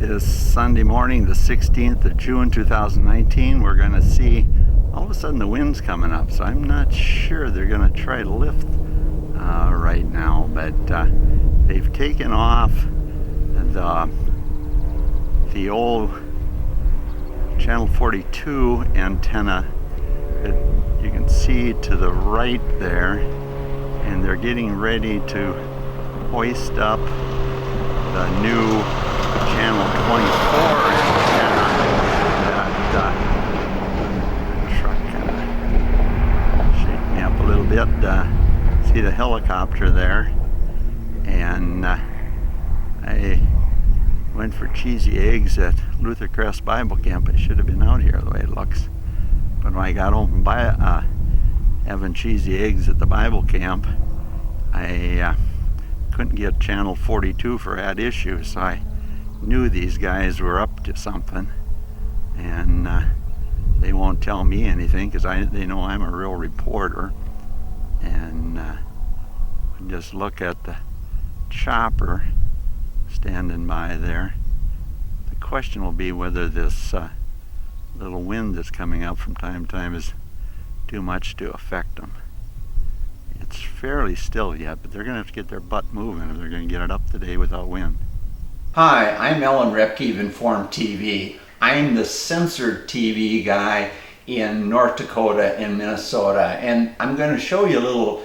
Is Sunday morning, the 16th of June 2019. We're going to see all of a sudden the wind's coming up, so I'm not sure they're going to try to lift right now, but they've taken off the old channel 42 antenna that you can see to the right there, and they're getting ready to hoist up the new channel 24 antenna. That truck kind of shake me up a little bit. See the helicopter there, and I went for cheesy eggs at Luther Crest Bible Camp. I should have been out here the way it looks, but when I got home from having cheesy eggs at the Bible camp, I couldn't get channel 42 for ad issues, so I knew these guys were up to something, and they won't tell me anything because they know I'm a real reporter. And just look at the chopper standing by there. The question will be whether this little wind that's coming up from time to time is too much to affect them. It's fairly still yet, but they're going to have to get their butt moving if they're going to get it up today without wind. Hi, I'm Roebke of Informed TV. I'm the censored TV guy in North Dakota and Minnesota, and I'm going to show you a little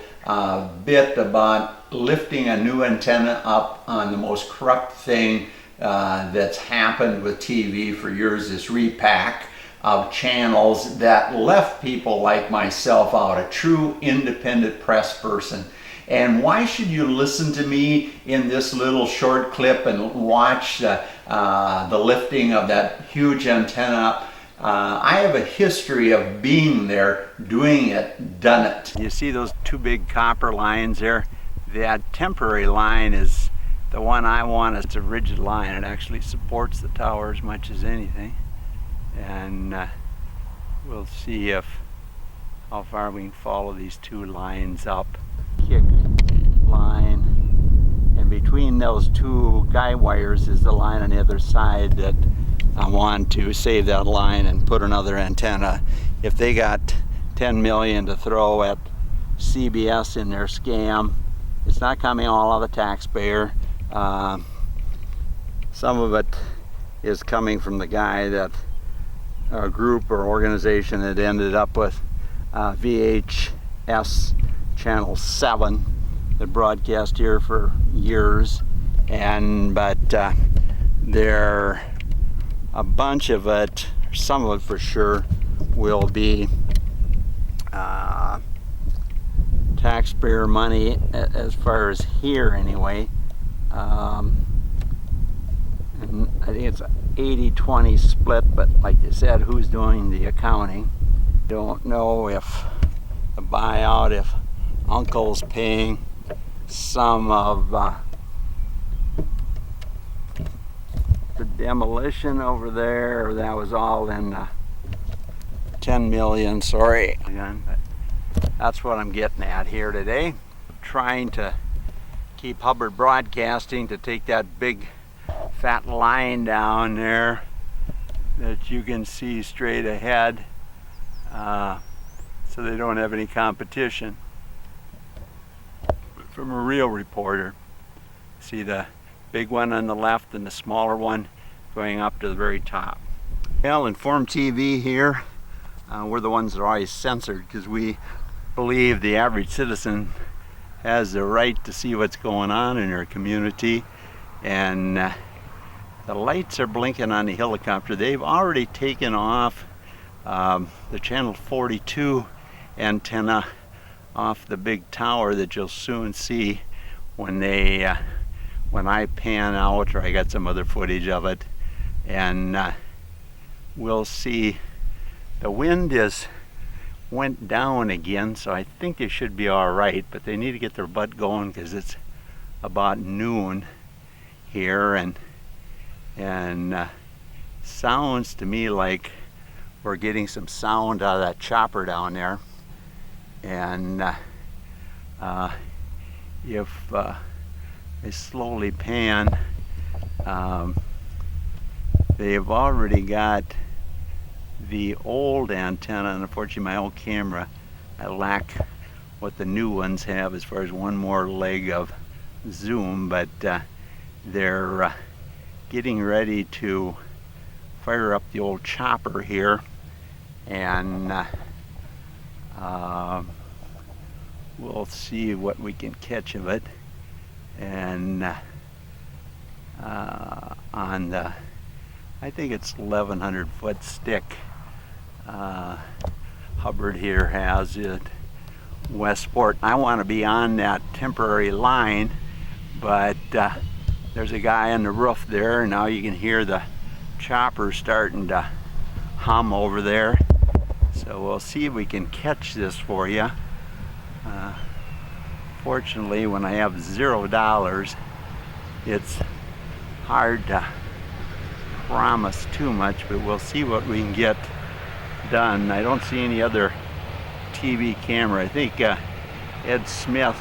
bit about lifting a new antenna up on the most corrupt thing that's happened with TV for years, this repack of channels that left people like myself out, a true independent press person. And why should you listen to me in this little short clip and watch the lifting of that huge antenna up? I have a history of being there, doing it, done it. You see those two big copper lines there? That temporary line is the one I want. It's a rigid line. It actually supports the tower as much as anything. And we'll see how far we can follow these two lines up. Kick line, and between those two guy wires is the line on the other side that I want to save that line and put another antenna. If they got 10 million to throw at CBS in their scam, it's not coming all out of the taxpayer. Some of it is coming from the guy that a group or organization that ended up with VHS channel 7 that broadcast here for years, but there a bunch of it, some of it for sure, will be taxpayer money as far as here anyway. And I think it's an 80-20 split, but like you said, who's doing the accounting? Don't know if the buyout, if Uncle's paying some of the demolition over there, or that was all in 10 million, sorry again, but that's what I'm getting at here today. Trying to keep Hubbard Broadcasting to take that big fat line down there that you can see straight ahead, so they don't have any competition from a real reporter. See the big one on the left and the smaller one going up to the very top. Well, Informed TV here, we're the ones that are always censored because we believe the average citizen has the right to see what's going on in their community. And the lights are blinking on the helicopter. They've already taken off the channel 42 antenna off the big tower that you'll soon see when I pan out, or I got some other footage of it, and we'll see the wind went down again, so I think they should be all right, but they need to get their butt going because it's about noon here, and sounds to me like we're getting some sound out of that chopper down there. And if I slowly pan, they've already got the old antenna, and unfortunately my old camera, I lack what the new ones have as far as one more leg of zoom, but they're getting ready to fire up the old chopper here, and we'll see what we can catch of it. And on the, I think it's 1100 foot stick, Hubbard here has it, Westport. I want to be on that temporary line, but there's a guy on the roof there, and now you can hear the chopper starting to hum over there. So we'll see if we can catch this for you. Fortunately, when I have $0, it's hard to promise too much, but we'll see what we can get done. I don't see any other TV camera. I think Ed Smith,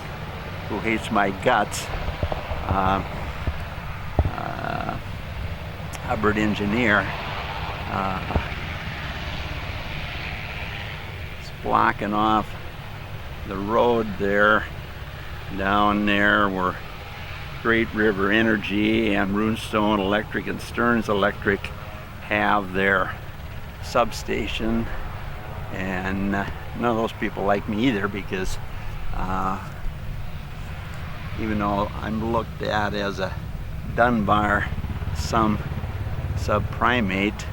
who hates my guts, Hubbard engineer, is blocking off the road there. Down there where Great River Energy and Runestone Electric and Stearns Electric have their substation, and none of those people like me either, because even though I'm looked at as a Dunbar subprimate,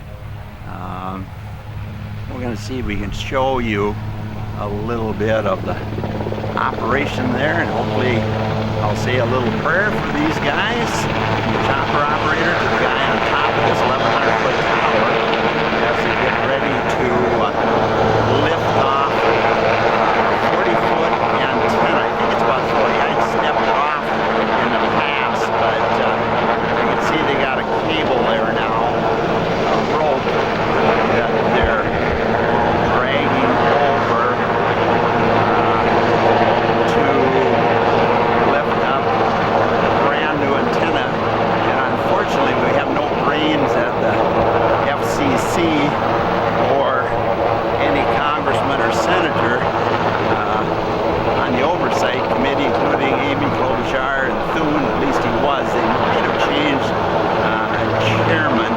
we're going to see if we can show you a little bit of the operation there, and hopefully I'll say a little prayer for these guys, the chopper operator, to the guy on top of this 1100 foot tower, as they get ready to lift off 40 foot antenna. I think it's about 40. I stepped it off in the past, but you can see they got a cable there now, a rope that they're dragging over to lift up a brand new antenna. And unfortunately, we have no brains at the FCC or any congressman or senator on the oversight committee, including Amy Klobuchar and Thune. At least he was. They might have changed a chairman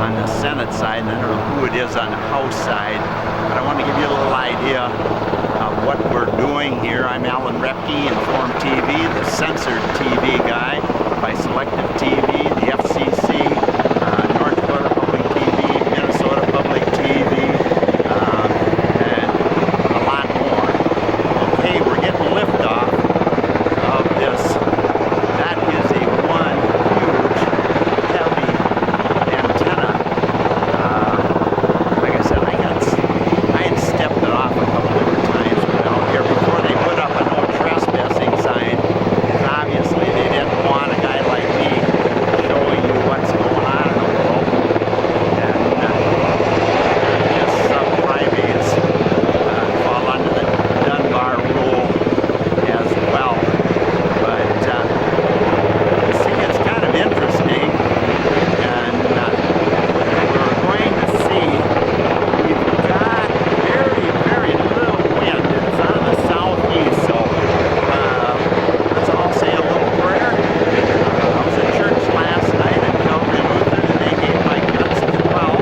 on the Senate side, and I don't know who it is on the House side, but I want to give you a little idea of what we're doing here. I'm Alan Roebke, Inform TV, the censored TV guy by Selective TV, the FCC, North Dakota Public TV, Minnesota Public TV, and a lot more. Okay, we're getting liftoff of this. That is a one huge, heavy antenna. Like I said, I had stepped it off a couple different times out here before they put up a no trespassing sign, because obviously they didn't want a guy like me showing you what's going on in the world. And just subprimates fall under the Dunbar rule as well. But see, it's kind of interesting, and we're going to see we've got very, very little wind. It's on the southeast, so let's all say a little prayer. I was at church last night at Calvary Lutheran, and they gave my guts as well.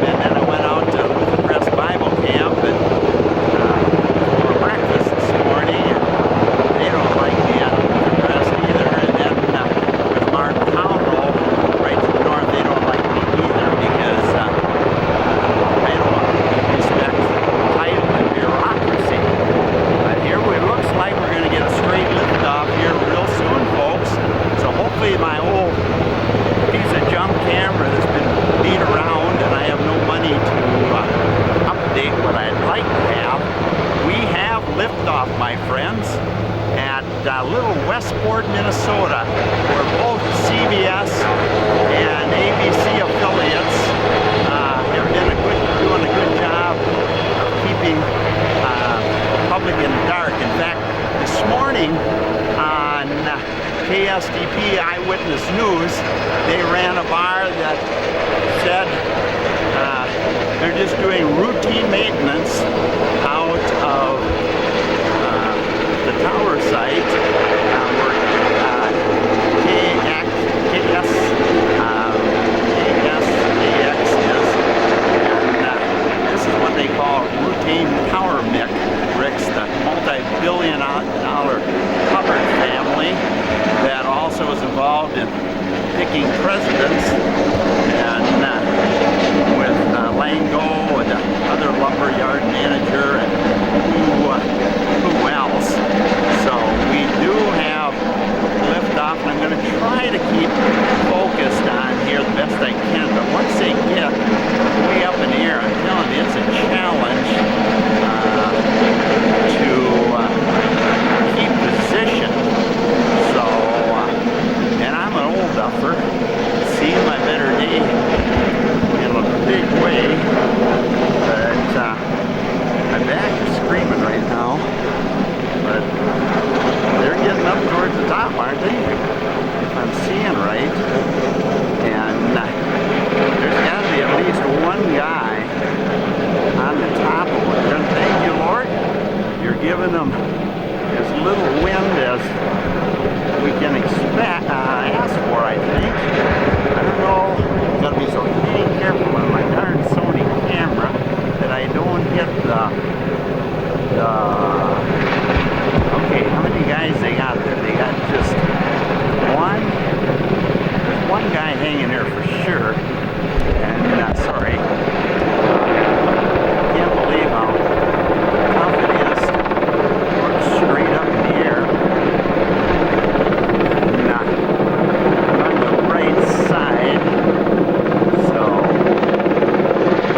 And then I went out to Lutheran Press Bible Camp and for breakfast this morning, and they don't like me at Lutheran Press either. And then with Mark Powell right to the north, they don't like me either, because I don't respect title and bureaucracy. But here it looks like we're going to get a straight lift off here real soon, folks. So hopefully my old piece of junk camera that's been beat around, and I have no money to update what I'd like to have. We have liftoff, my friends, at little Westport, Minnesota, where both CBS and ABC affiliates have been doing a good job of keeping the public in the dark. In fact, this morning on KSTP Eyewitness News, they ran a bar just doing routine maintenance out of the tower site where KSAX is. And this is what they call routine tower mix, the multi-billion-dollar Hubbard family that also is involved in picking presidents, and with Lango and the other lumberyard manager and who else. So we do have liftoff, and I'm going to try to keep focused on here the best I can, but once they get way up in the air, I'm telling you, it's a challenge to keep position. So, and I'm an old duffer, seeing my better day in a big way, but my back is screaming right now. But they're getting up towards the top, aren't they? If I'm seeing right. And there's got to be at least one guy on the top of it. And thank you, Lord. You're giving them as little wind as we can expect, ask for, I think. I don't know. Got to be so dang careful on my darn Sony camera that I don't hit okay, how many guys they got there? They got just one. There's one guy hanging there for sure. And sorry, can't believe how tough it is to work straight up in the air. And on the right side, so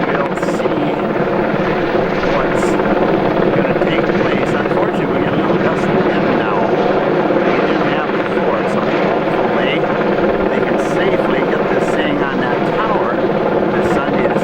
we'll see what's going to take place. Unfortunately, we get a little gust of wind now. We didn't have before, so hopefully they can safely get this thing on that tower this Sunday to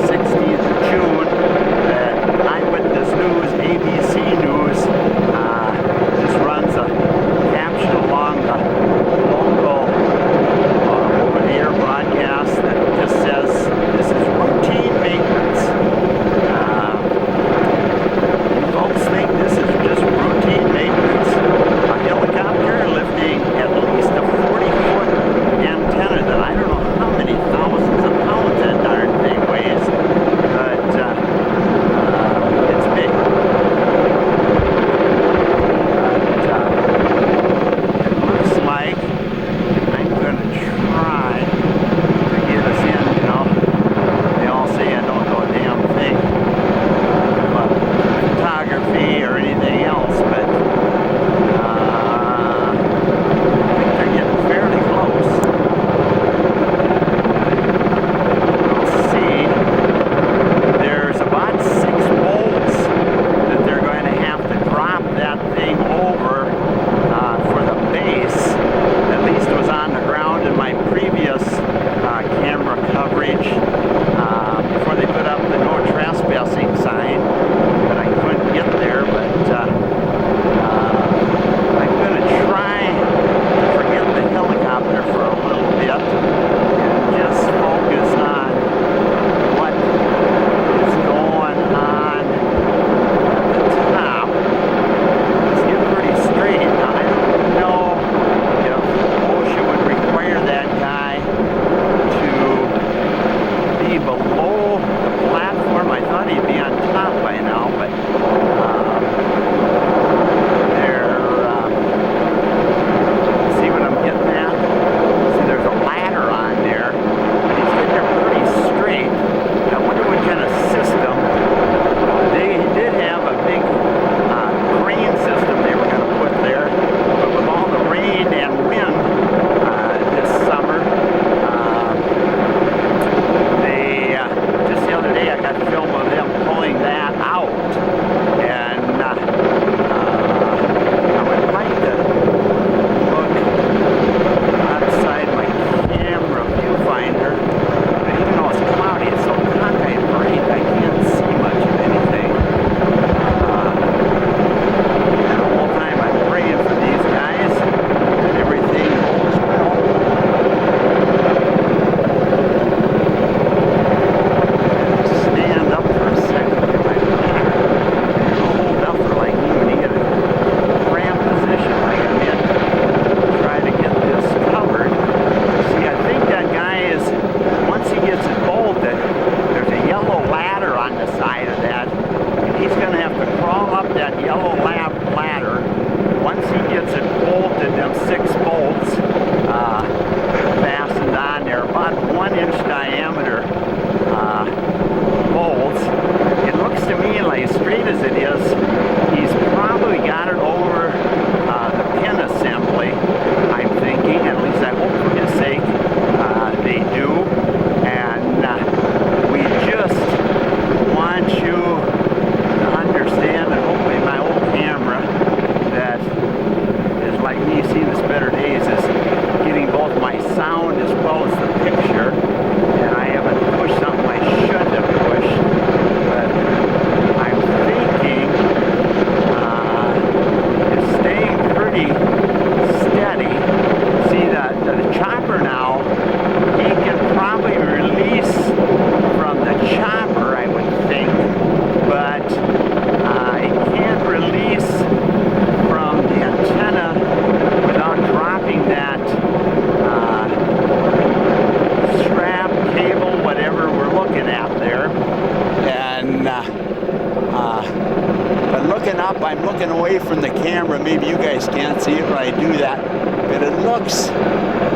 looking away from the camera. Maybe you guys can't see it when I do that, but it looks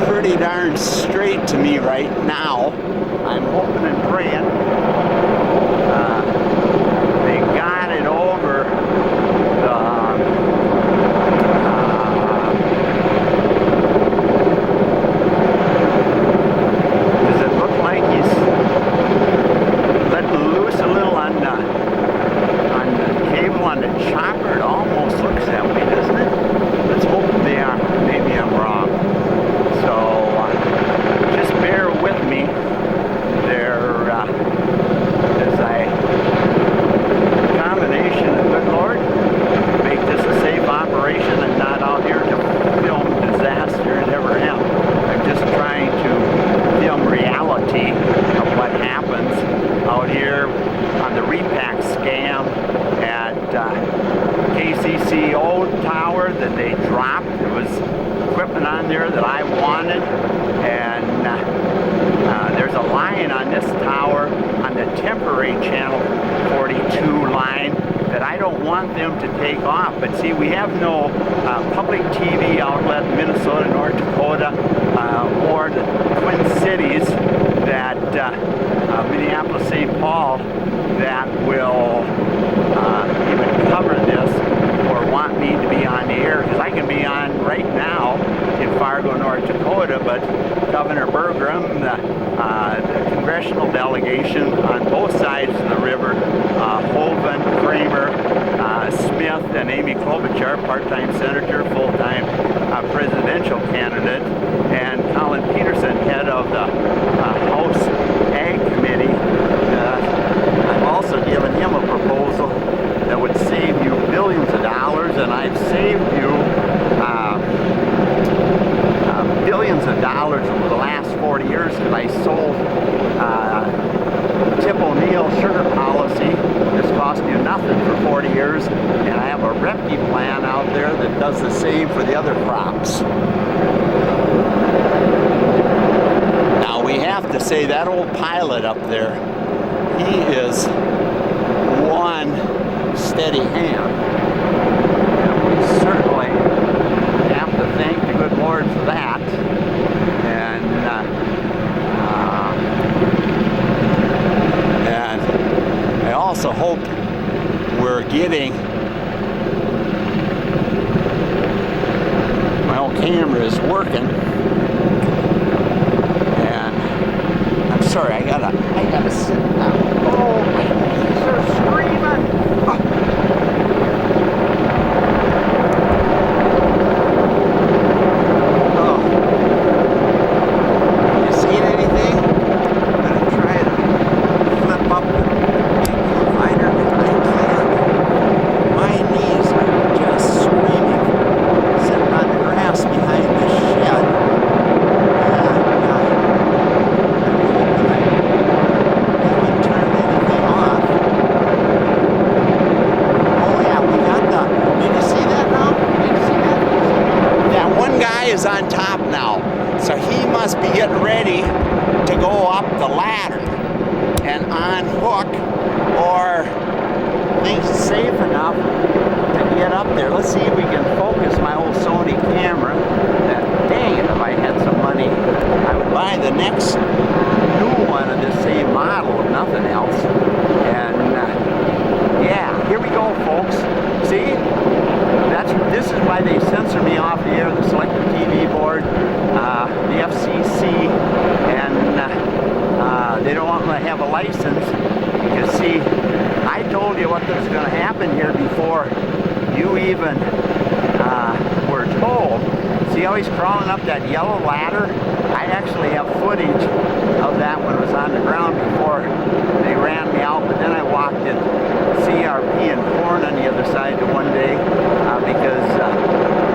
pretty darn straight to me right now. I'm hoping and praying they got it over does it look like he's letting loose a little on the cable on the chopper? It almost looks that way, doesn't it? Let's hope they are. Maybe I'm wrong. So just bear with me there as I combination of good Lord make this a safe operation and not out here to film disaster. It never am. I'm just trying to film reality of what happens out here on the repack scam at KCCO tower that they dropped. There was equipment on there that I wanted, and there's a line on this tower on the temporary channel 42 line that I don't want them to take off. But see, we have no public TV outlet in Minnesota, North Dakota, or the Twin Cities that Minneapolis, St. Paul, that will even cover this or want me to be on the air, because I can be on right now in Fargo, North Dakota, but Governor Bergram, the congressional delegation on both sides of the river, Hoven, Kramer, Smith, and Amy Klobuchar, part-time senator, full-time presidential candidate, and Colin Peterson, head of the House Ag Committee. I've also given him a proposal that would save you billions of dollars, and I've saved you billions of dollars over the last 40 years because I sold Tip O'Neill sugar policy that's cost you nothing for 40 years, and I have a Roebke plan out there that does the same for the other crops. Now we have to say that old pilot up there, he is one steady hand. And we certainly have to thank the good Lord for that. And I also hope we're getting, my old camera is working. And I'm sorry, I gotta sit down. Oh, my knees are screaming. Oh. Is on top now, so he must be getting ready to go up the ladder and unhook, or things safe enough to get up there. Let's see if we can focus my old Sony camera. That, dang it, if I had some money, I would buy the next new one of this same model, if nothing else. And yeah, here we go, folks. See? This is why they censor me off the air, the Selective TV Board, the FCC, and they don't want me to have a license. Because see, I told you what was going to happen here before you even were told. See how he's crawling up that yellow ladder? I actually have footage of that when it was on the ground before they ran me out, but then I walked it CRP and corn on the other side the one day because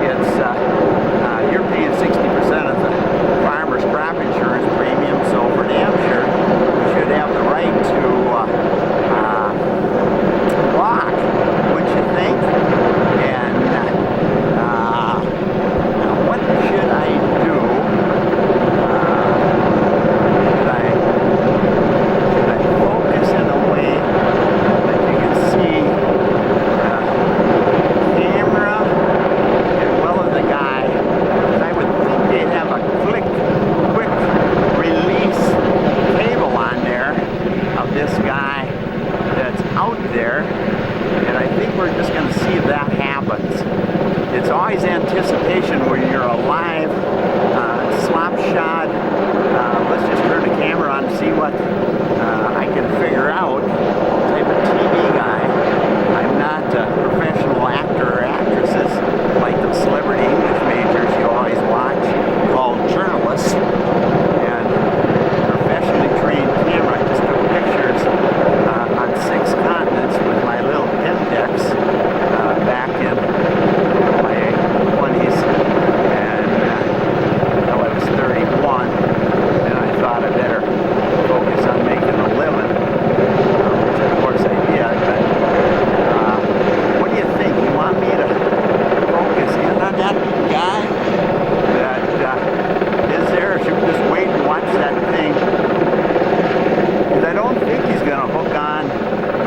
it's you're paying 60% of the farmer's crop insurance premium, so for damn sure you should have the right to walk, wouldn't you think? And now what should I do? Should I what I can figure out. I'm a TV guy. I'm not a professional actor or actresses like the celebrity English majors you always watch called journalists. And professionally trained camera. I just took pictures on 6 continents with my little Pentax back in my 20s and until I was 31. And I thought I better focus on making a living, which of course I did. But what do you think? You want me to focus in on that guy that is there? Or should we just wait and watch that thing? Because I don't think he's going to hook on.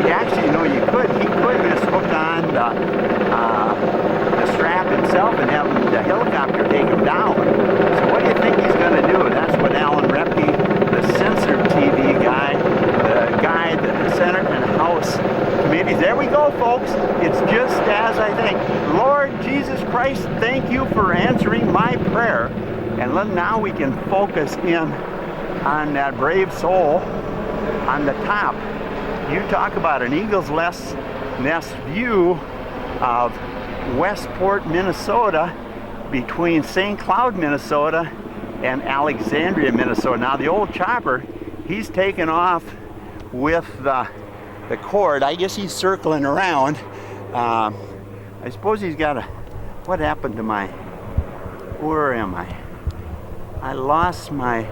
He actually, you could. He could just hook on the strap himself and have the helicopter take him down. So what do you think he's going to do? That's what Alan Roebke, the censored TV guy, the guy that the Senate and House committees. There we go, folks. It's just as I think. Lord Jesus Christ, thank you for answering my prayer. And now we can focus in on that brave soul on the top. You talk about an eagle's nest view of Westport, Minnesota, between St. Cloud, Minnesota, and Alexandria, Minnesota. Now the old chopper, he's taken off with the cord. I guess he's circling around. I suppose he's got a. What happened to my? Where am I? I lost my.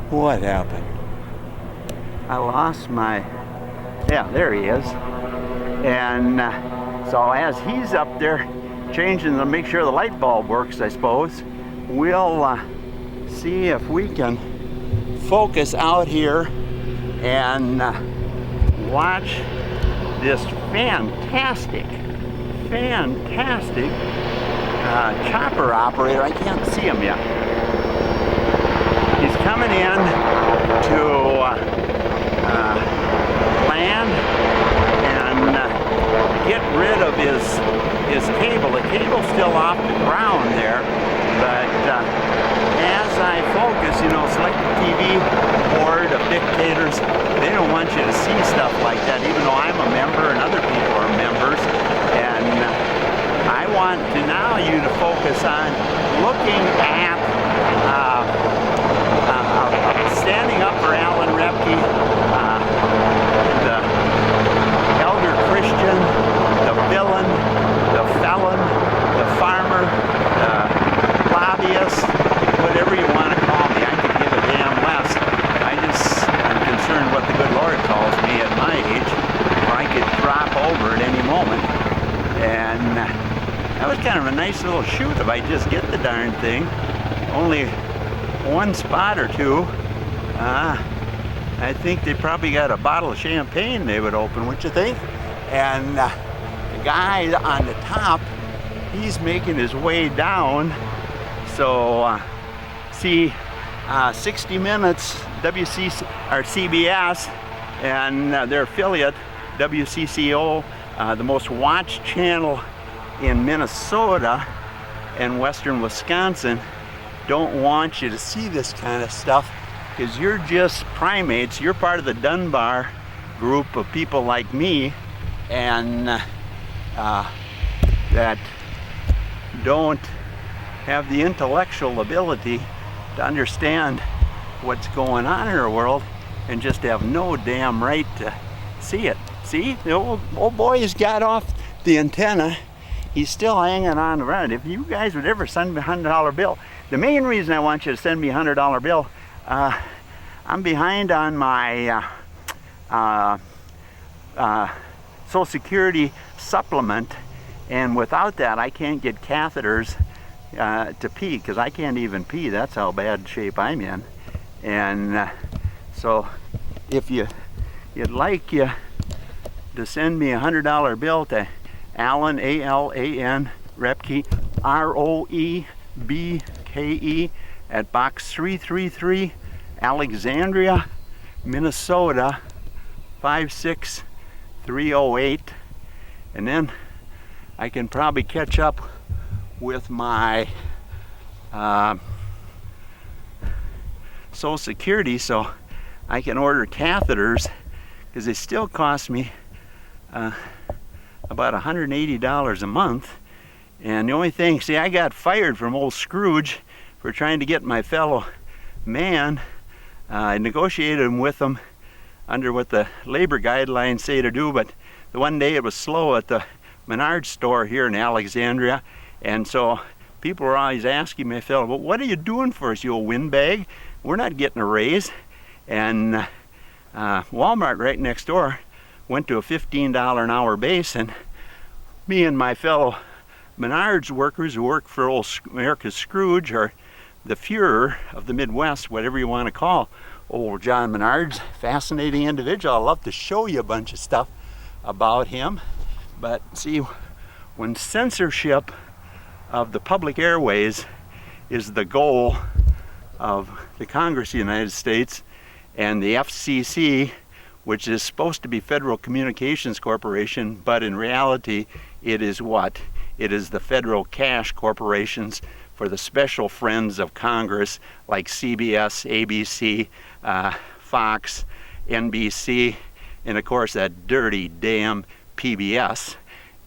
What happened? I lost my. Yeah, there he is. And so as he's up there changing to make sure the light bulb works, I suppose, we'll see if we can focus out here and watch this fantastic chopper operator. I can't see him yet. He's coming in to land and get rid of his cable. The cable's still off the ground there, but as I focus, selective TV board of dictators, they don't want you to see stuff like that, even though I'm a member and other people are members. And I want to now you to focus on looking at standing up for Alan Roebke, the elder Christian, the villain, the felon, the farmer, the lobbyist, whatever you want to call me. I could give a damn less. I'm concerned what the good Lord calls me at my age, or I could drop over at any moment. And that was kind of a nice little shoot if I just get the darn thing. Only one spot or two. I think they probably got a bottle of champagne they would open, wouldn't you think? And the guy on the top, he's making his way down. So see 60 Minutes, WCC or CBS, and their affiliate WCCO, the most watched channel in Minnesota and western Wisconsin, don't want you to see this kind of stuff because you're just primates. You're part of the Dunbar group of people like me, and that don't have the intellectual ability to understand what's going on in our world and just have no damn right to see it. See, the old boy has got off the antenna. He's still hanging on around. If you guys would ever send me a $100 bill, the main reason I want you to send me a $100 bill, I'm behind on my Social Security supplement, and without that I can't get catheters to pee, because I can't even pee. That's how bad shape I'm in. And so if you'd like to send me a $100 bill to Alan, A-L-A-N, Roebke, R-O-E-B-K-E, at Box 333, Alexandria, Minnesota, 56308. And then I can probably catch up with my Social Security so I can order catheters, because they still cost me about $180 a month. And the only thing, see, I got fired from old Scrooge for trying to get my fellow man. I negotiated with him under what the labor guidelines say to do, but the one day it was slow at the Menards store here in Alexandria, and so people were always asking me, fellow, well, what are you doing for us, you old windbag? We're not getting a raise. And Walmart right next door went to a $15 an hour base, and me and my fellow Menards workers who work for old America's Scrooge, or the Fuhrer of the Midwest, whatever you want to call old John Menards, fascinating individual. I'd love to show you a bunch of stuff about him. But see, when censorship of the public airways is the goal of the Congress of the United States and the FCC, which is supposed to be Federal Communications Corporation, but in reality it is what? It is the federal cash corporations for the special friends of Congress like CBS, ABC, Fox, NBC, and of course that dirty damn PBS.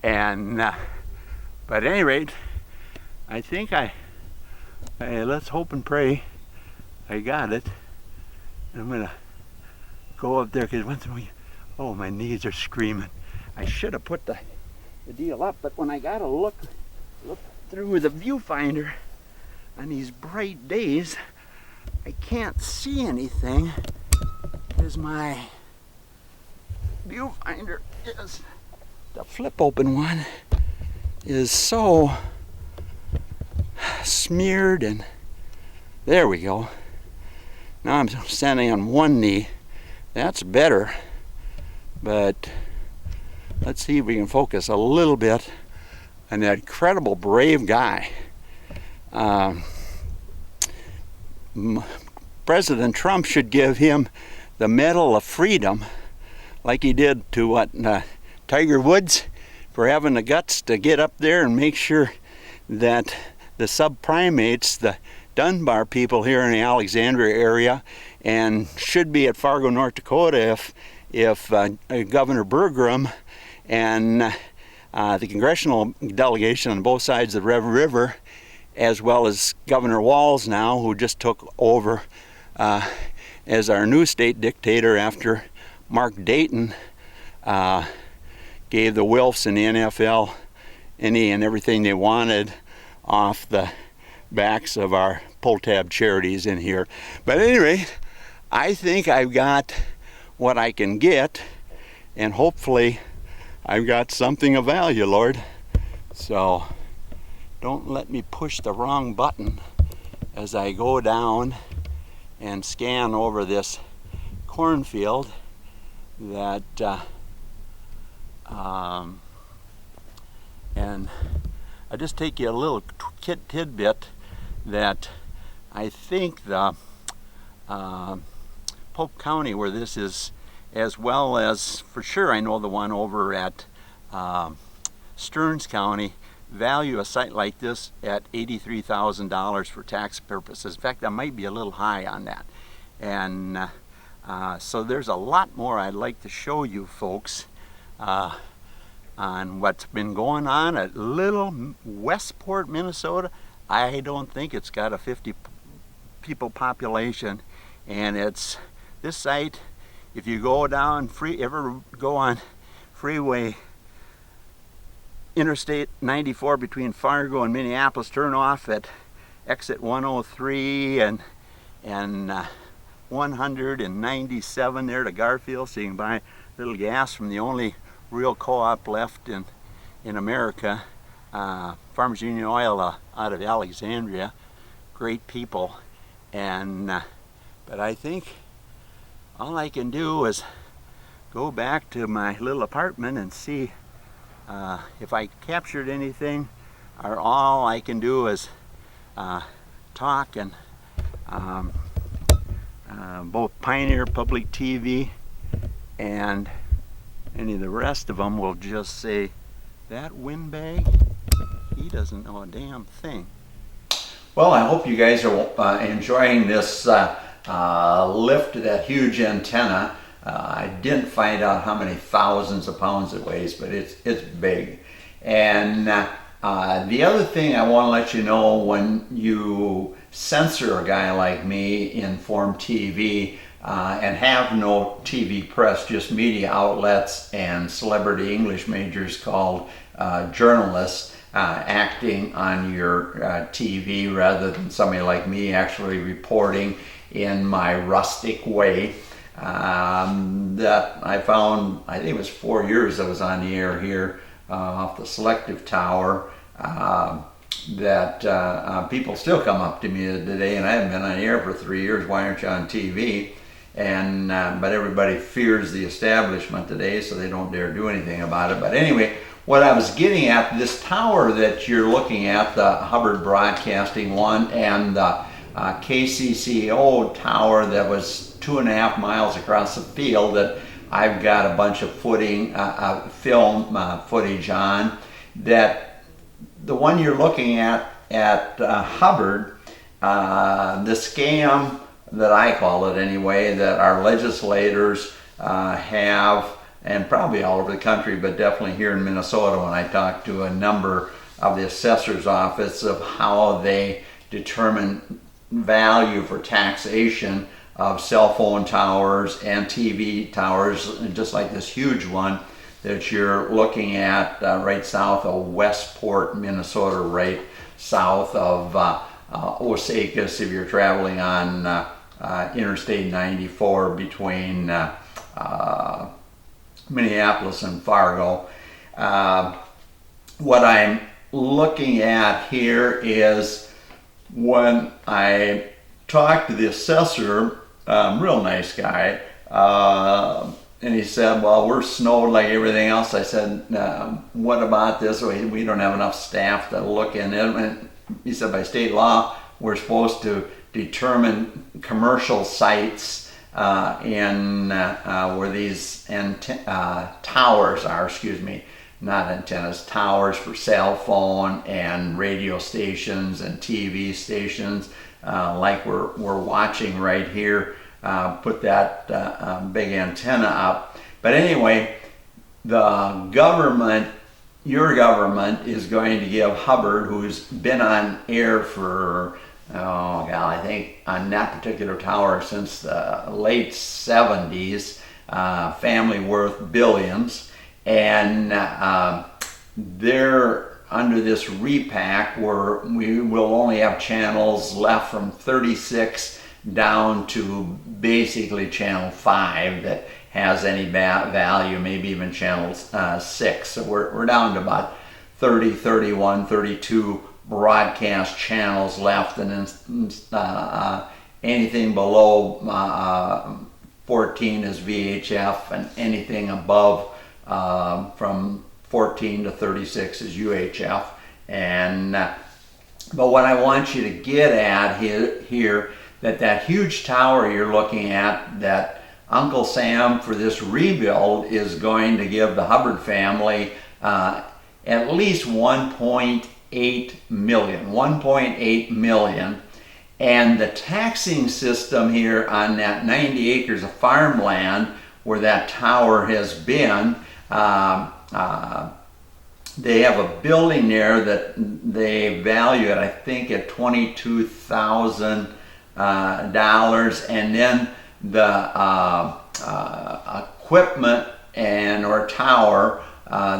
And but at any rate, I think let's hope and pray I got it. I'm gonna go up there, because once we, oh, my knees are screaming. I should have put the deal up, but when I gotta look through the viewfinder on these bright days, I can't see anything, because my viewfinder is, the flip open one, is so smeared. And there we go. Now I'm standing on one knee. That's better, but let's see if we can focus a little bit on that incredible brave guy. President Trump should give him the Medal of Freedom, like he did to what, Tiger Woods, for having the guts to get up there and make sure that the subprimates, the Dunbar people here in the Alexandria area, and should be at Fargo, North Dakota if Governor Burgum and the congressional delegation on both sides of the Red River, as well as Governor Walz now, who just took over as our new state dictator after Mark Dayton gave the Wilfs and the NFL any and everything they wanted off the backs of our pull-tab charities in here. But at any rate, I think I've got what I can get, and hopefully I've got something of value, Lord. So don't let me push the wrong button as I go down and scan over this cornfield that and I'll just take you a little tidbit that I think the Polk County, where this is, as well as for sure I know the one over at Stearns County, value a site like this at $83,000 for tax purposes. In fact, that might be a little high on that. And so there's a lot more I'd like to show you folks on what's been going on at little Westport, Minnesota. I don't think it's got a 50 people population, and it's this site. If you go down ever go on freeway Interstate 94 between Fargo and Minneapolis, turn off at exit 103 and 197 there to Garfield, so you can buy a little gas from the only real co-op left in America, Farmers Union Oil out of Alexandria. Great people. And but I think all I can do is go back to my little apartment and see if I captured anything, or all I can do is talk, and both Pioneer Public TV and any of the rest of them will just say, that windbag, he doesn't know a damn thing. Well, I hope you guys are enjoying this lift that huge antenna. I didn't find out how many thousands of pounds it weighs, but it's big. And the other thing I want to let you know, when you censor a guy like me in Form TV and have no TV press, just media outlets and celebrity English majors called journalists acting on your TV rather than somebody like me actually reporting in my rustic way, that I found, I think it was 4 years I was on the air here off the Selective Tower, that people still come up to me today, and I haven't been on the air for 3 years, why aren't you on TV? And but everybody fears the establishment today, so they don't dare do anything about it. But anyway, what I was getting at, this tower that you're looking at, the Hubbard Broadcasting one, and the KCCO tower that was 2.5 miles across the field, that I've got a bunch of film footage on, that the one you're looking at Hubbard, the scam that I call it anyway, that our legislators have, and probably all over the country, but definitely here in Minnesota when I talk to a number of the assessor's office, of how they determine value for taxation of cell phone towers and TV towers, just like this huge one that you're looking at right south of Westport, Minnesota, right south of Osakis if you're traveling on Interstate 94 between Minneapolis and Fargo. What I'm looking at here is, when I talked to the assessor, real nice guy, and he said, well, we're snowed like everything else. I said, what about this? We don't have enough staff to look in it. And he said, by state law, we're supposed to determine commercial sites in where these towers are, not antennas, towers for cell phone and radio stations and TV stations, like we're watching right here. Put that big antenna up. But anyway, the government, your government, is going to give Hubbard, who's been on air for, oh God, I think on that particular tower since the late 70s, family worth billions, and they're under this repack where we will only have channels left from 36 down to basically channel 5 that has any value, maybe even channel 6. So we're down to about 30, 31, 32 broadcast channels left, and then anything below 14 is VHF, and anything above from 14 to 36 is UHF. And but what I want you to get at here, that huge tower you're looking at, that Uncle Sam for this rebuild is going to give the Hubbard family at least 1.8 million. And the taxing system here on that 90 acres of farmland where that tower has been, they have a building there that they value it, I think, at $22,000, and then the equipment or tower,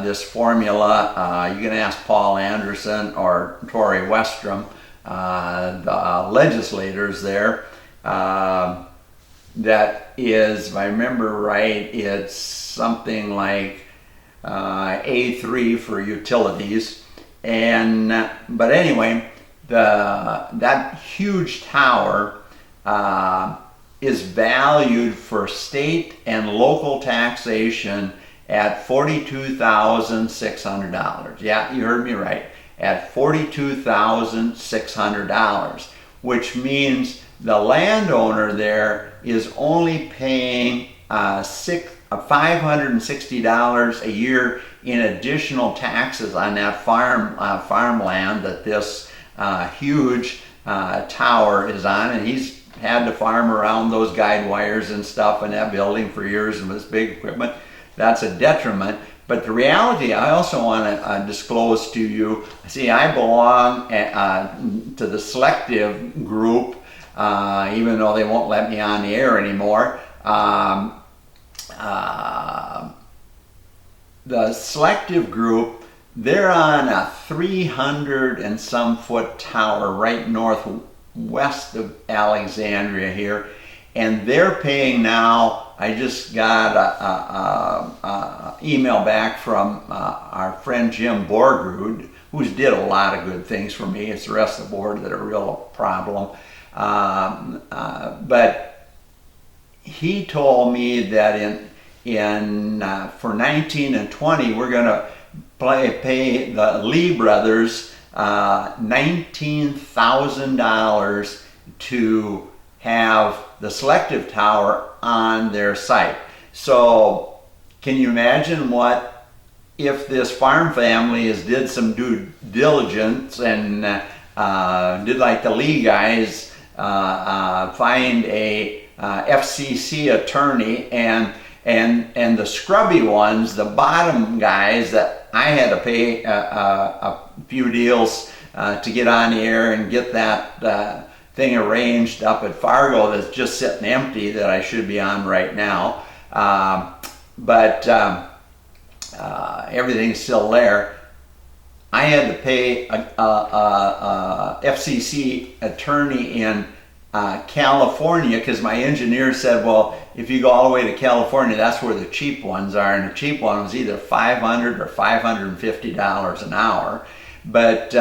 this formula, you can ask Paul Anderson or Tori Westrom, the legislators there, that is, if I remember right, it's something like A3 for utilities. And but anyway, that huge tower is valued for state and local taxation at $42,600. Yeah, you heard me right, at $42,600, which means the landowner there is only paying $560 a year in additional taxes on that farmland that this huge tower is on, and he's had to farm around those guide wires and stuff in that building for years and this big equipment. That's a detriment. But the reality I also want to disclose to you, see, I belong to the selective group, even though they won't let me on the air anymore. The selective group, they're on a 300 and some foot tower right northwest of Alexandria here, and they're paying now. I just got a email back from our friend Jim Borgrud, who's did a lot of good things for me. It's the rest of the board that are a real problem. But he told me that for 19 and 20, we're going to pay the Lee brothers $19,000 to have the selective tower on their site. So can you imagine what if this farm family did some due diligence and did like the Lee guys, find a FCC attorney, and the scrubby ones, the bottom guys that I had to pay a few deals to get on the air and get that thing arranged up at Fargo that's just sitting empty that I should be on right now. But everything's still there. I had to pay a FCC attorney in California because my engineer said, well, if you go all the way to California, that's where the cheap ones are, and the cheap one was either $500 or $550 an hour. But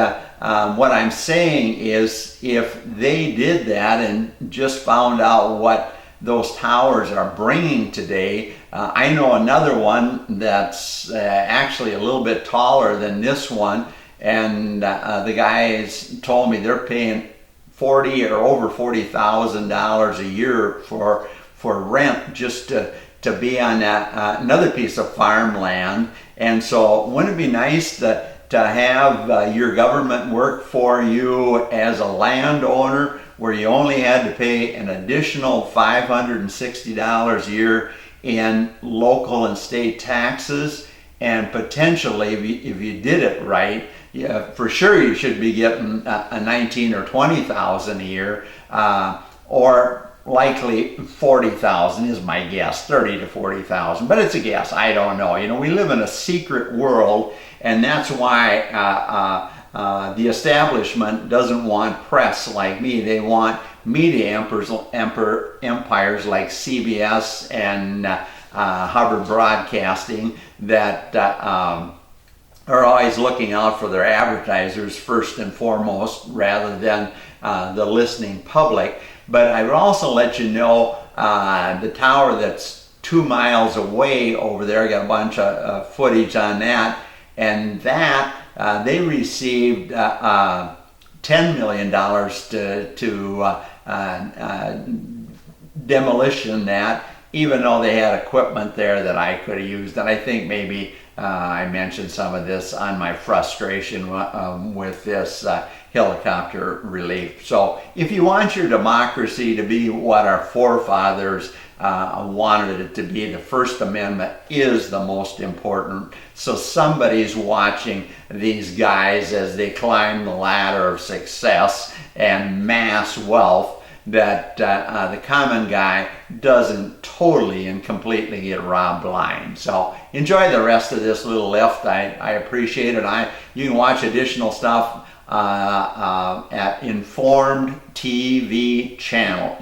what I'm saying is, if they did that and just found out what those towers are bringing today, I know another one that's actually a little bit taller than this one, and the guys told me they're paying $40,000 or over $40,000 a year for rent just to be on that another piece of farmland. And so wouldn't it be nice to have your government work for you as a landowner, where you only had to pay an additional $560 a year in local and state taxes, and potentially, if you did it right, yeah, for sure you should be getting a $19,000 or $20,000 a year, or likely $40,000 is my guess, $30,000 to $40,000, but it's a guess. I don't know. You know, we live in a secret world, and that's why the establishment doesn't want press like me. They want media empires like CBS and Hubbard Broadcasting that are always looking out for their advertisers first and foremost, rather than the listening public. But I would also let you know the tower that's 2 miles away over there, I got a bunch of footage on that, and that they received $10 million to demolition that, even though they had equipment there that I could have used. And I think maybe I mentioned some of this on my frustration with this helicopter relief. So if you want your democracy to be what our forefathers wanted it to be, the First Amendment is the most important. So somebody's watching these guys as they climb the ladder of success and mass wealth, that the common guy doesn't totally and completely get robbed blind. So enjoy the rest of this little lift. I appreciate it. You can watch additional stuff at Informed TV channel,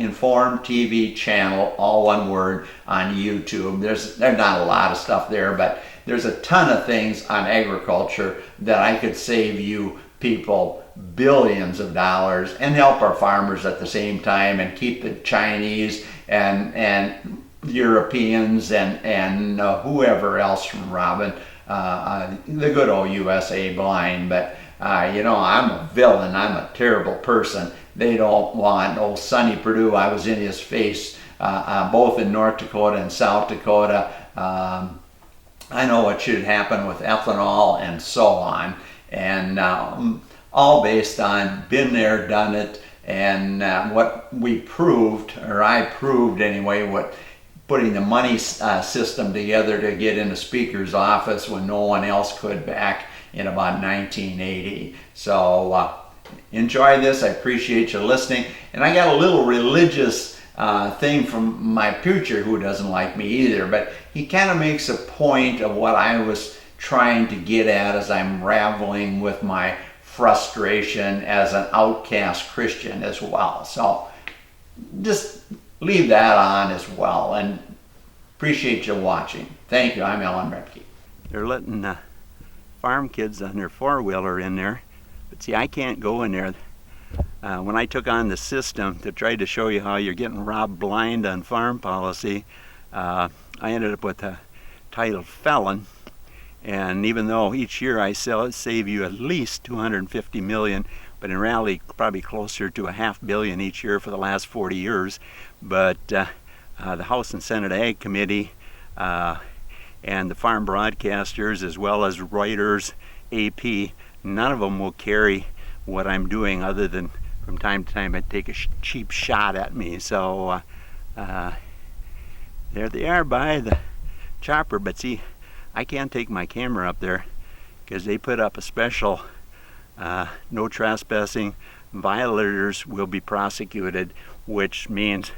all one word, on YouTube. There's not a lot of stuff there, but there's a ton of things on agriculture that I could save you people billions of dollars and help our farmers at the same time, and keep the Chinese and Europeans and whoever else from robbing the good old USA blind. But you know, I'm a villain. I'm a terrible person. They don't want old Sonny Perdue. I was in his face both in North Dakota and South Dakota. I know what should happen with ethanol and so on, and all based on been there, done it, And what we proved, or I proved anyway, what putting the money system together to get in the speaker's office when no one else could back in about 1980. So enjoy this. I appreciate you listening. And I got a little religious thing from my preacher who doesn't like me either, but he kind of makes a point of what I was trying to get at as I'm raveling with my frustration as an outcast Christian as well. So just leave that on as well, and appreciate you watching. Thank you. I'm Alan Roebke. They're letting farm kids on their four-wheeler in there, but see, I can't go in there. When I took on the system to try to show you how you're getting robbed blind on farm policy, I ended up with a title felon. And even though each year I save you at least $250 million, but in reality probably closer to $500 million each year for the last 40 years. But the House and Senate Ag Committee and the farm broadcasters, as well as Reuters, AP, none of them will carry what I'm doing, other than from time to time I take a cheap shot at me. So there they are by the chopper. But see, I can't take my camera up there because they put up a special no trespassing, violators will be prosecuted, which means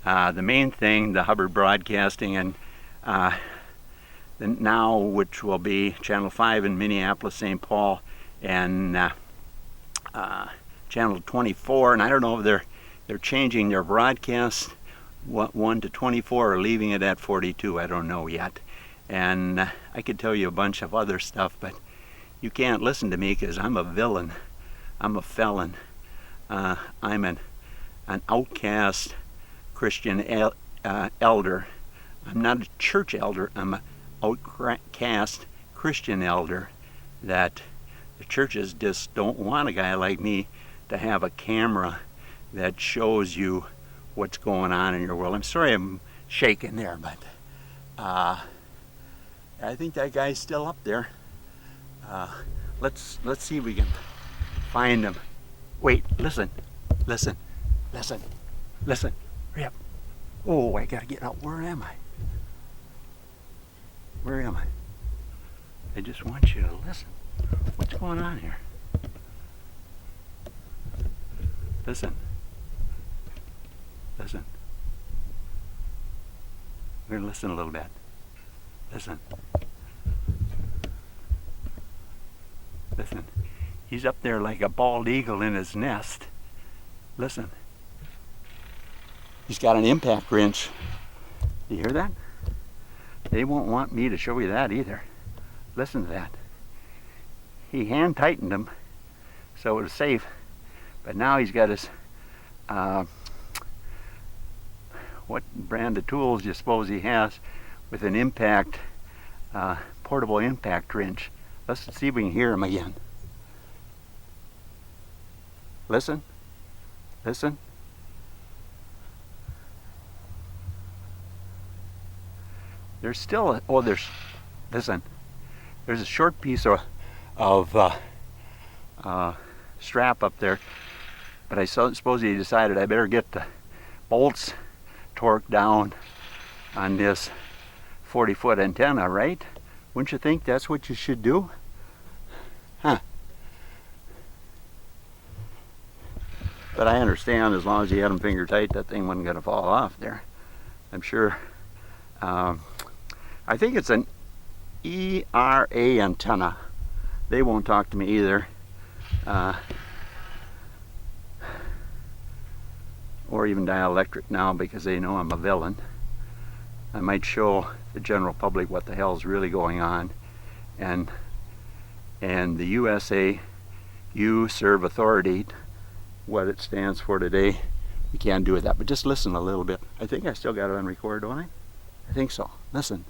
the main thing, the Hubbard Broadcasting and the now, which will be Channel 5 in Minneapolis, St. Paul, and Channel 24, and I don't know if they're changing their broadcast 1 to 24 or leaving it at 42. I don't know yet. And I could tell you a bunch of other stuff, but you can't listen to me because I'm a villain. I'm a felon. I'm an outcast Christian elder. I'm not a church elder. I'm an outcast Christian elder that the churches just don't want a guy like me to have a camera that shows you what's going on in your world. I'm sorry I'm shaking there, but I think that guy's still up there. Let's see if we can find him. Wait, listen. Hurry up. Oh, I gotta get out. Where am I? I just want you to listen. What's going on here? Listen. We're gonna listen a little bit. Listen. He's up there like a bald eagle in his nest. Listen. He's got an impact wrench. You hear that? They won't want me to show you that either. Listen to that. He hand tightened him so it was safe, but now he's got his what brand of tools you suppose he has with an impact portable impact wrench. Let's see if we can hear him again. Listen. There's still listen. There's a short piece of strap up there, but I suppose he decided I better get the bolts torqued down on this 40-foot antenna, right? Wouldn't you think that's what you should do? Huh. But I understand, as long as you had them finger tight, that thing wasn't going to fall off there. I'm sure. I think it's an ERA antenna. They won't talk to me either. Or even dielectric now, because they know I'm a villain. I might show the general public what the hell's really going on. And the USA, you serve authority, what it stands for today. You can't do that, but just listen a little bit. I think I still got it on record, don't I? I think so. Listen.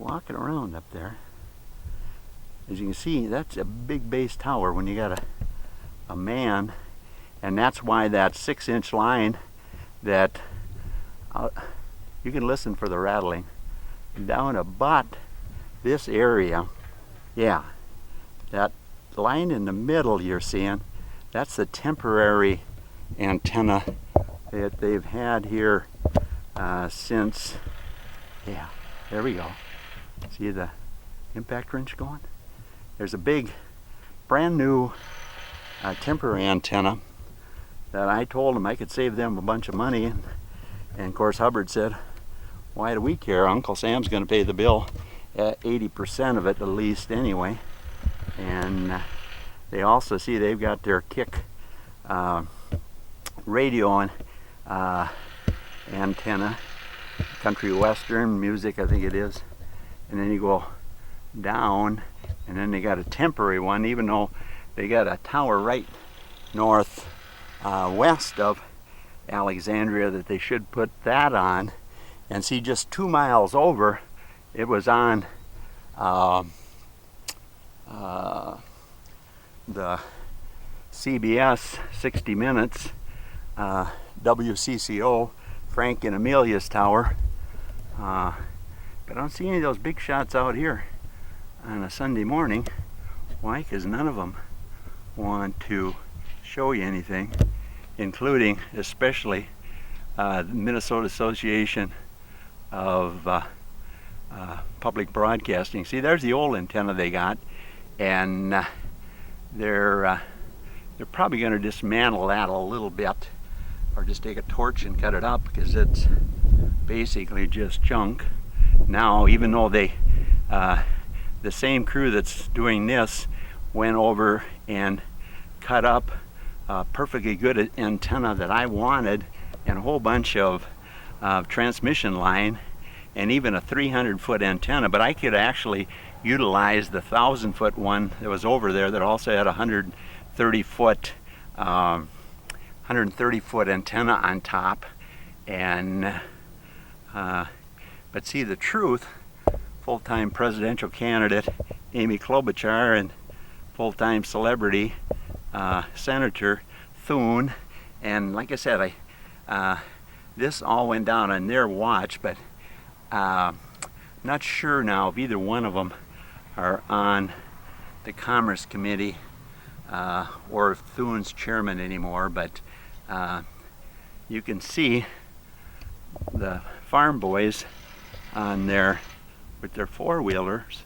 walking around up there. As you can see, that's a big base tower when you got a man, and that's why that 6-inch line that you can listen for the rattling down about this area. Yeah, that line in the middle you're seeing, that's the temporary antenna that they've had here since, yeah, there we go. See the impact wrench going? There's a big brand new temporary antenna that I told them I could save them a bunch of money, and of course Hubbard said, why do we care? Uncle Sam's going to pay the bill at 80% of it at least anyway. And they also see they've got their kick radio antenna, country western music I think it is, and then you go down and then they got a temporary one, even though they got a tower right north west of Alexandria that they should put that on. And see, just 2 miles over it was on the CBS 60 Minutes WCCO Frank and Amelia's tower, but I don't see any of those big shots out here on a Sunday morning. Why? Because none of them want to show you anything, including especially the Minnesota Association of Public Broadcasting. See, there's the old antenna they got, and they're probably going to dismantle that a little bit, or just take a torch and cut it up, because it's basically just junk now. Even though they the same crew that's doing this went over and cut up a perfectly good antenna that I wanted, and a whole bunch of transmission line, and even a 300-foot antenna. But I could actually utilize the 1,000-foot one that was over there that also had a 130-foot antenna on top. And but see, the truth, full-time presidential candidate Amy Klobuchar and full-time celebrity Senator Thune, and like I said, this all went down on their watch, but not sure now if either one of them are on the Commerce Committee or if Thune's chairman anymore. But you can see the farm boys on there with their four-wheelers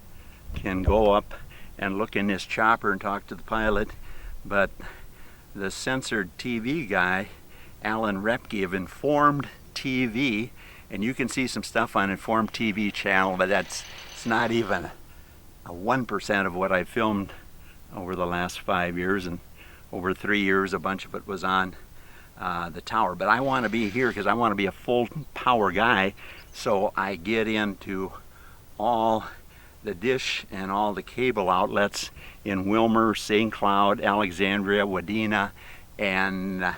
can go up and look in this chopper and talk to the pilot. But the censored TV guy, Alan Roebke of Informed TV, and you can see some stuff on Informed TV channel, but it's not even a 1% of what I filmed over the last 5 years, and over 3 years a bunch of it was on the tower. But I want to be here because I want to be a full power guy, so I get into all the dish and all the cable outlets in Wilmer, St. Cloud, Alexandria, Wadena, and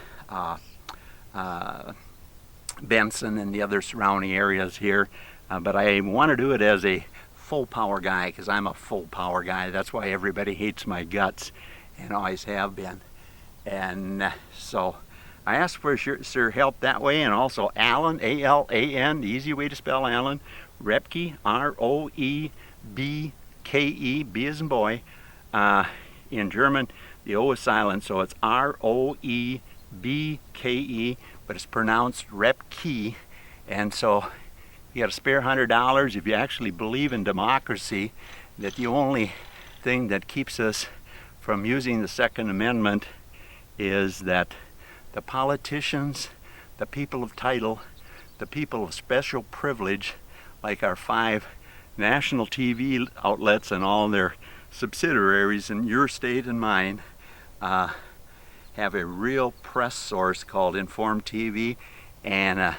Benson and the other surrounding areas here. But I want to do it as a full power guy because I'm a full power guy. That's why everybody hates my guts and always have been. And so I asked for your help that way, and also Alan, A-L-A-N, the easy way to spell Alan, Roebke, R-O-E-B-K-E, B as in boy. In German, the O is silent, so it's R-O-E-B-K-E, but it's pronounced Roebke. And so you got a spare $100 if you actually believe in democracy, that the only thing that keeps us from using the Second Amendment is that the politicians, the people of title, the people of special privilege, like our 5 national TV outlets and all their subsidiaries in your state and mine, have a real press source called Informed TV, and a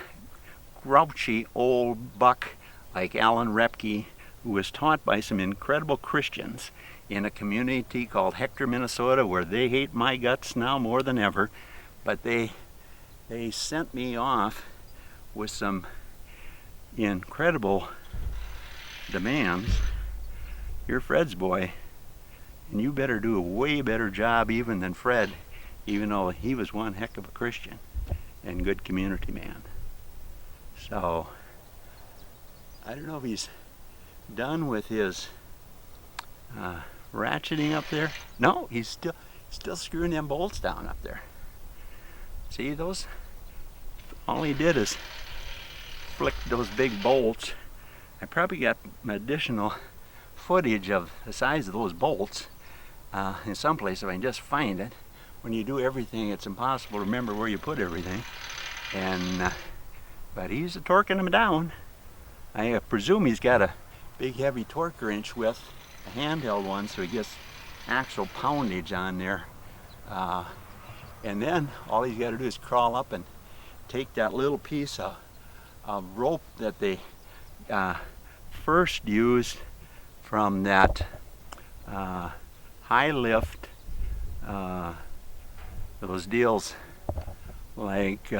grouchy old buck like Alan Roebke, who was taught by some incredible Christians in a community called Hector, Minnesota, where they hate my guts now more than ever. But they sent me off with some incredible demands, you're Fred's boy, and you better do a way better job even than Fred, even though he was one heck of a Christian and good community man. So I don't know if he's done with his ratcheting up there. No, he's still screwing them bolts down up there. See those? All he did is flick those big bolts. I probably got additional footage of the size of those bolts in some place if I can just find it. When you do everything, it's impossible to remember where you put everything. And but he's torquing them down. I presume he's got a big heavy torque wrench with a handheld one, so he gets actual poundage on there. And then all he's got to do is crawl up and take that little piece of rope that they first used from that high lift, those deals like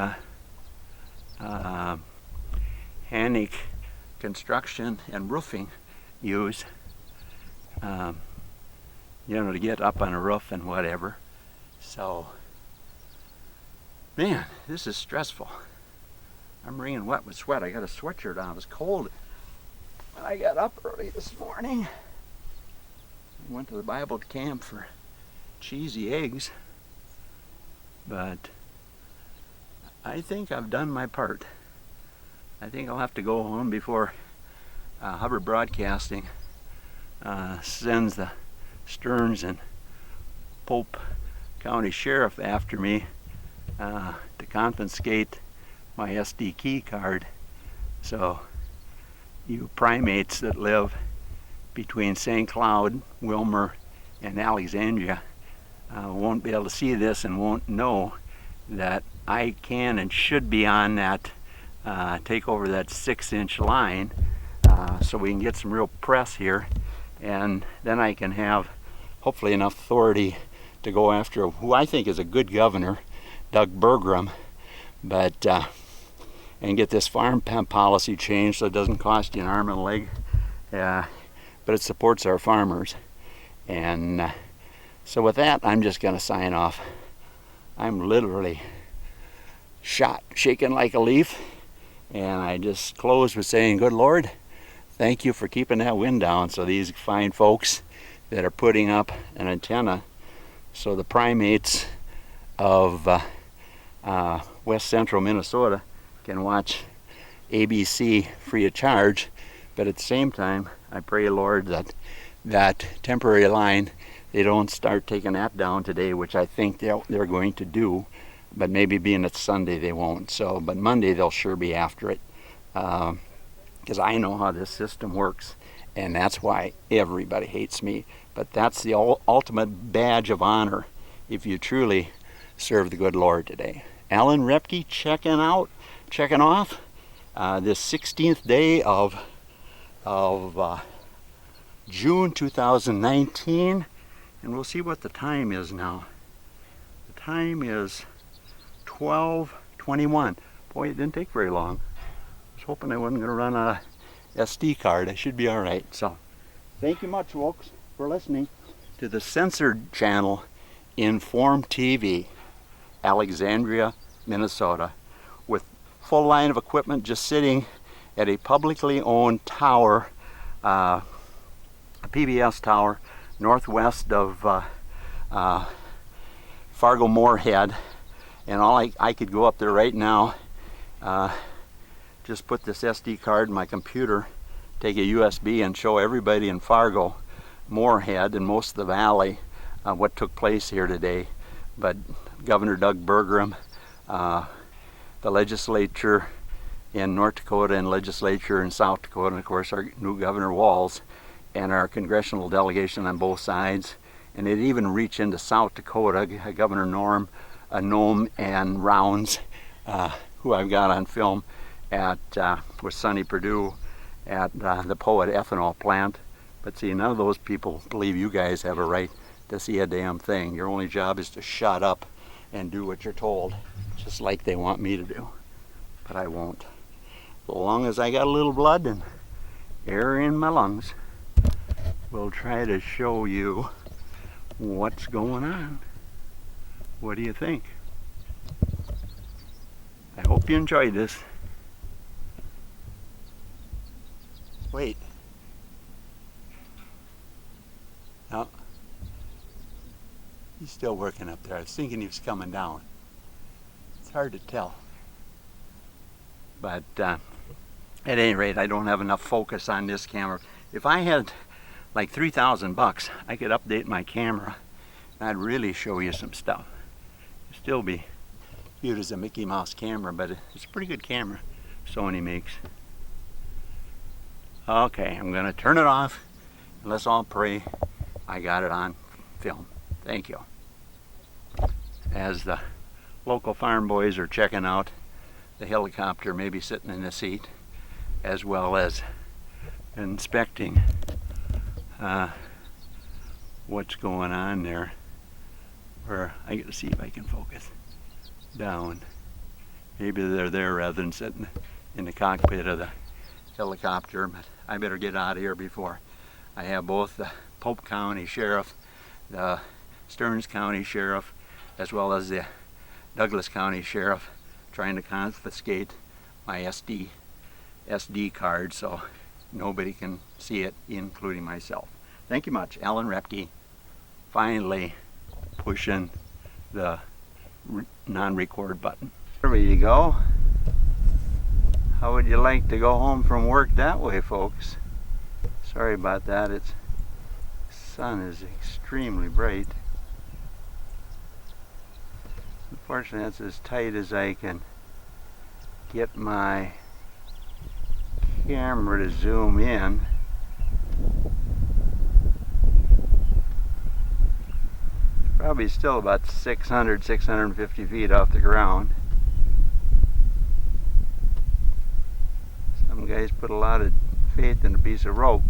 Hannick Construction and Roofing use, to get up on a roof and whatever. So, man, this is stressful. I'm wringing wet with sweat. I got a sweatshirt on. It was cold when I got up early this morning. I went to the Bible camp for cheesy eggs, but I think I've done my part. I think I'll have to go home before Hubbard Broadcasting sends the Stearns and Pope County Sheriff after me to confiscate my SD key card. So you primates that live between St. Cloud, Wilmer, and Alexandria won't be able to see this and won't know that I can and should be on that, take over that 6-inch line, so we can get some real press here, and then I can have hopefully enough authority to go after who I think is a good governor, Doug Burgum, but and get this farm policy changed so it doesn't cost you an arm and a leg, but it supports our farmers. And so with that, I'm just going to sign off. I'm literally shaking like a leaf, and I just close with saying, good Lord, thank you for keeping that wind down so these fine folks that are putting up an antenna so the primates of west central Minnesota can watch ABC free of charge. But at the same time, I pray, Lord, that temporary line, they don't start taking that down today, which I think they're going to do, but maybe being it's Sunday they won't. So, but Monday they'll sure be after it, because I know how this system works, and that's why everybody hates me. But that's the ultimate badge of honor if you truly serve the good Lord today. Alan Roebke checking off this 16th day of June 2019, and we'll see what the time is now. The time is 12:21. Boy, it didn't take very long. I was hoping I wasn't going to run out of SD card. I should be all right. So, thank you much, folks, for listening to the censored channel Inform TV, Alexandria, Minnesota, with full line of equipment, just sitting at a publicly owned tower, a PBS tower, northwest of Fargo Moorhead. And all I could go up there right now, just put this SD card in my computer, take a USB, and show everybody in Fargo Moorhead and most of the valley what took place here today. But Governor Doug Burgum, the legislature in North Dakota and legislature in South Dakota, and of course our new Governor Walz, and our congressional delegation on both sides, and it even reached into South Dakota, Governor Nome and Rounds, who I've got on film at with Sonny Perdue at the Poet ethanol plant. But see, none of those people believe you guys have a right to see a damn thing. Your only job is to shut up and do what you're told, just like they want me to do. But I won't. So long as I got a little blood and air in my lungs, will try to show you what's going on. What do you think? I hope you enjoyed this. Wait. No. He's still working up there. I was thinking he was coming down. It's hard to tell. But at any rate, I don't have enough focus on this camera. If I had like $3,000, I could update my camera and I'd really show you some stuff. It'd still be viewed as a Mickey Mouse camera, but it's a pretty good camera Sony makes. Okay, I'm gonna turn it off. And let's all pray I got it on film. Thank you. As the local farm boys are checking out the helicopter, maybe sitting in the seat, as well as inspecting what's going on there. Where I get to see if I can focus down. Maybe they're there rather than sitting in the cockpit of the helicopter, but I better get out of here before I have both the Pope County Sheriff, the Stearns County Sheriff, as well as the Douglas County Sheriff trying to confiscate my SD card so nobody can see it, including myself. Thank you much. Alan Roebke, finally pushing the non-record button. There you go. How would you like to go home from work that way, folks? Sorry about that. The sun is extremely bright. Unfortunately, that's as tight as I can get my camera to zoom in. Probably still about 650 feet off the ground. Some guys put a lot of faith in a piece of rope.